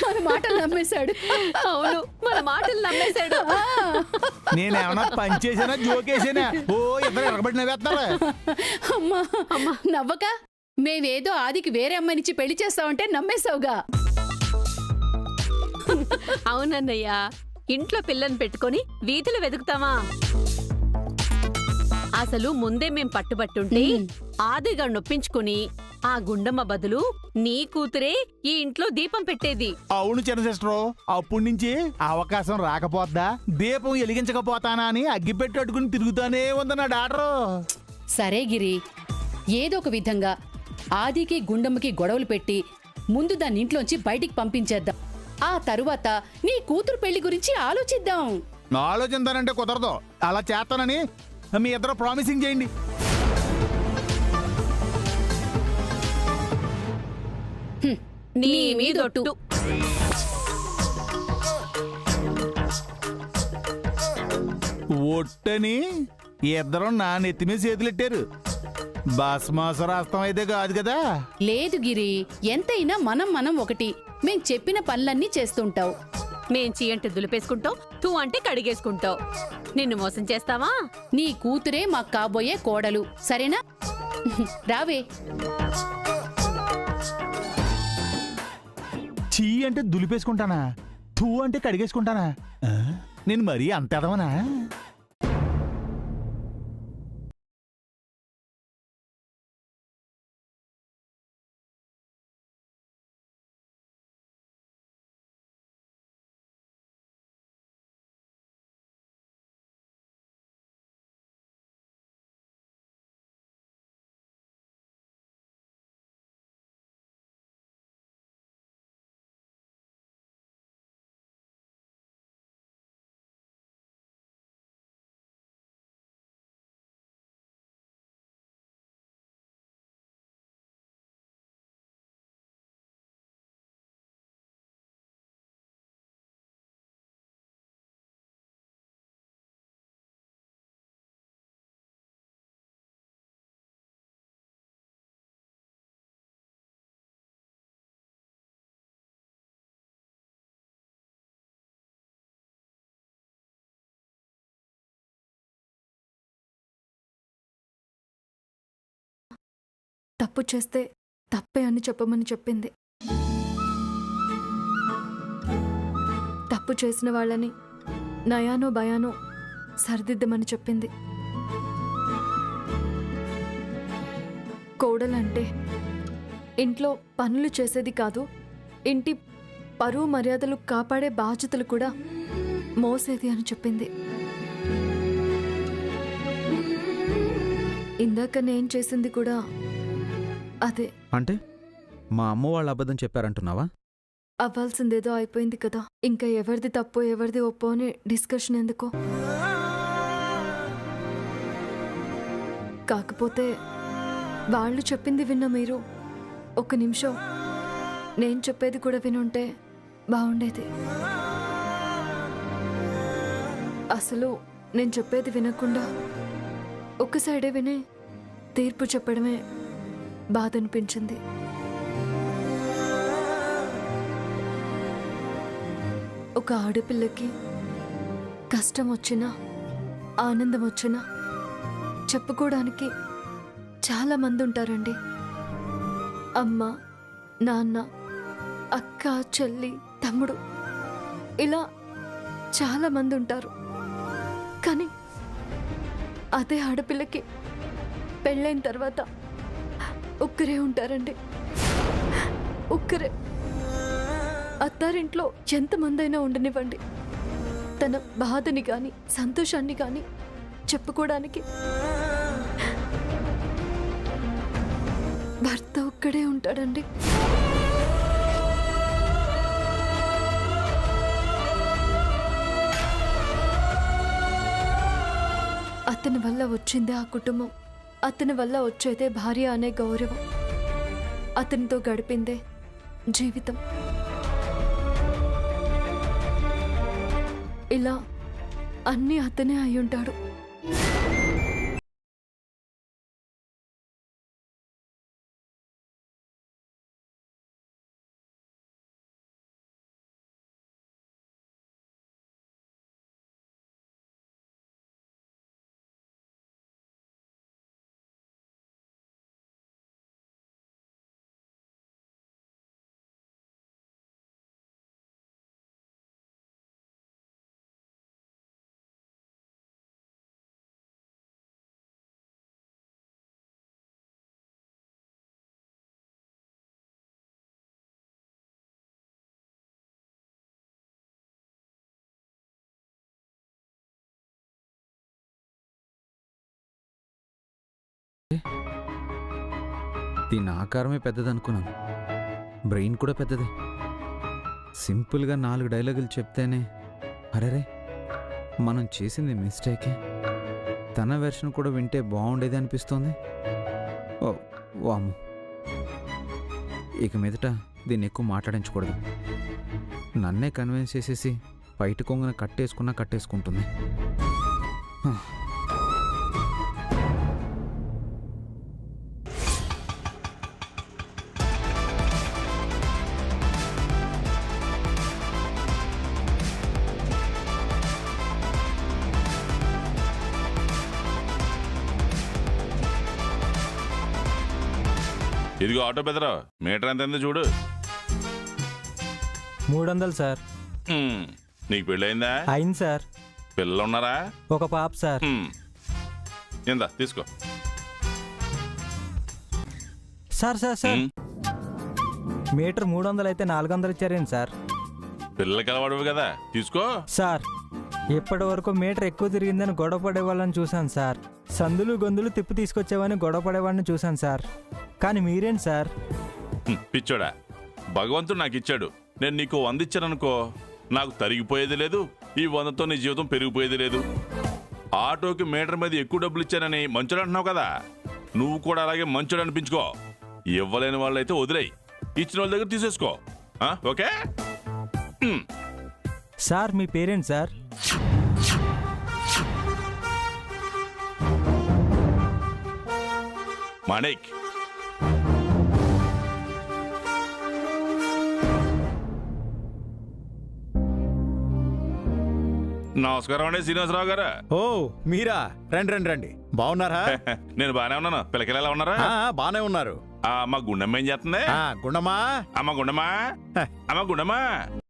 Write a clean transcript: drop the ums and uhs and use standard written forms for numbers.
మన మాటలు నమ్మేశాడు. అవును, మన మాటలు నమ్మేశాడు. నేనేమన్నా పనిచేసానా జోకేసానా? ఓ ఇద్దరు ఎరగబడి నవ్వేస్తారా? అమ్మా అమ్మా నవ్వక మేమేదో ఆదికి వేరే అమ్మాయినిచ్చి పెళ్లి చేస్తామంటే నమ్మేశావుగా. అవునన్నయ్య, ఇంట్లో పిల్లని పెట్టుకొని వీధిలో వెతుకుతామా? అసలు ముందే మేం పట్టుబట్టుంటే ఆదిగా నొప్పించుకుని ఆ గుండమ్మ బదులు నీ కూతురే ఈ ఇంట్లో దీపం పెట్టేది. అవును చిన్న సిస్టరు, అప్పటి నుంచి అవకాశం రాకపోద్దా దీపం వెలిగించకపోతానా అని అగ్గిపెట్టి అట్టుకుని తిరుగుతానే ఉంది నా డాక్టరు. సరే గిరి, ఏదో ఒక విధంగా ఆదికి గుండమ్మకి గొడవలు పెట్టి ముందు దాన్ని ఇంట్లోంచి బయటికి పంపించేద్దాం. ఆ తరువాత నీ కూతురు పెళ్లి గురించి ఆలోచిద్దాం. ఆలోచించానంటే కుదరదు. అలా చేస్తానని మీ ఇద్దరు ప్రామిసింగ్ చేయండి. నీ మీదొట్టు. ఒట్టని ఇద్దరు నా నెత్తి మీద చేతులెట్టారు. భస్మాసురాస్తం అయితే కాదు కదా. లేదు గిరి, ఎంతైనా మనం ఒకటి. మేం చెప్పిన పనులన్నీ చేస్తుంటావు. మేం చీ అంటే దులిపేసుకుంటావు, తూ అంటే కడిగేసుకుంటావు. నిన్ను మోసం చేస్తావా? నీ కూతురే మాకు కాబోయే కోడలు, సరేనా? రావే. చీ అంటే దులిపేసుకుంటానా, తూ అంటే కడిగేసుకుంటానా? నేను మరీ అంత ఎదవనా? తప్పు చేస్తే తప్పే అని చెప్పమని చెప్పింది. తప్పు చేసిన వాళ్ళని నయానో భయానో సరిదిద్దమని చెప్పింది. కోడలంటే ఇంట్లో పనులు చేసేది కాదు, ఇంటి పరువు మర్యాదలు కాపాడే బాధ్యతలు కూడా మోసేది అని చెప్పింది. ఇందాక నేను చేసింది కూడా అదే. అంటే మా అమ్మ వాళ్ళు అబద్ధం చెప్పారంటున్నావా? అవ్వాల్సిందేదో అయిపోయింది కదా, ఇంకా ఎవరిది తప్పు ఎవరిది ఒప్పో అని డిస్కషన్ ఎందుకో. కాకపోతే వాళ్ళు చెప్పింది విన్న మీరు ఒక నిమిషం నేను చెప్పేది కూడా వినుంటే బాగుండేది. అసలు నేను చెప్పేది వినకుండా ఒక సైడే వినే తీర్పు చెప్పడమే బాధ అనిపించింది. ఒక ఆడపిల్లకి కష్టం వచ్చినా ఆనందం వచ్చినా చెప్పుకోవడానికి చాలా మంది ఉంటారండి. అమ్మ, నాన్న, అక్క, చెల్లి, తమ్ముడు, ఇలా చాలా మంది ఉంటారు. కానీ అదే ఆడపిల్లకి పెళ్ళైన తర్వాత ఒక్కరే ఉంటారండి, ఒక్కరే. అత్తారింట్లో ఎంతమంది అయినా ఉండనివ్వండి, తన బాధని కానీ సంతోషాన్ని కానీ చెప్పుకోవడానికి భర్త ఒక్కడే ఉంటాడండి. అతని వల్ల వచ్చిందే ఆ కుటుంబం, అతని వల్ల వచ్చేదే భార్య అనే గౌరవం, అతనితో గడిపిందే జీవితం. ఇలా అన్నీ అతనే అయి ఉంటాడు. దీని ఆకారమే పెద్దదనుకున్నాను. బ్రెయిన్ కూడా పెద్దదే. సింపుల్గా 4 డైలాగులు చెప్తేనే అరేరే మనం చేసింది మిస్టేకే, తన వెర్షన్ కూడా వింటే బాగుండేది అనిపిస్తోంది. ఓ వాము, ఇక మీదట దీన్ని ఎక్కువ మాట్లాడించకూడదు. నన్నే కన్విన్స్ చేసేసి బయట కొంగన కట్టేసుకుంటుంది. ఇదిగో ఆటో బెదరా, మీటర్ ఎంత చూడు. 300 సార్. నీకు పెళ్ళయిందా? అయింది సార్. పిల్లలు ఉన్నారా? ఒక పాప సార్. ఇందా తీసుకో. సార్ సార్ సార్ మీటర్ 300 అయితే 400 ఇచ్చారేంటి సార్? పిల్లలకి అలవాడు కదా, తీసుకో. సార్ ఇప్పటి వరకు మీటర్ ఎక్కువ తిరిగిందని గొడవ పడేవాళ్ళని చూశాను సార్. సందులు గొంతులు తిప్పి తీసుకొచ్చేవాడిని గొడవ పడేవాడిని చూశాను సార్. కానీ మీరేంటి సార్? పిచ్చోడా, భగవంతుడు నాకు ఇచ్చాడు. నేను నీకు 100 ఇచ్చాననుకో, నాకు తరిగిపోయేది లేదు, ఈ 100తో నీ జీవితం పెరిగిపోయేది లేదు. ఆటోకి మీటర్ మీద ఎక్కువ డబ్బులు ఇచ్చానని మంచోడు అంటున్నావు కదా, నువ్వు కూడా అలాగే మంచోడు అనిపించుకో. ఇవ్వలేని వాళ్ళైతే వదిలేయి, ఇచ్చిన వాళ్ళ దగ్గర తీసేసుకో. ఓకే? సార్ మీ పేరేంటి సార్? మాణిక్. నమస్కారం అండి శ్రీనివాసరావు గారు. ఓ మీరా, రండి రండి రండి. బాగున్నారా? నేను బానే ఉన్నాను. పిల్లకి ఎలా ఉన్నారా? బానే ఉన్నారు. మా గుండమ్మ ఏం చేస్తుంది? గుండమ్మా, అమ్మ గుండమ్మా, అమ్మ గుండమ్మా.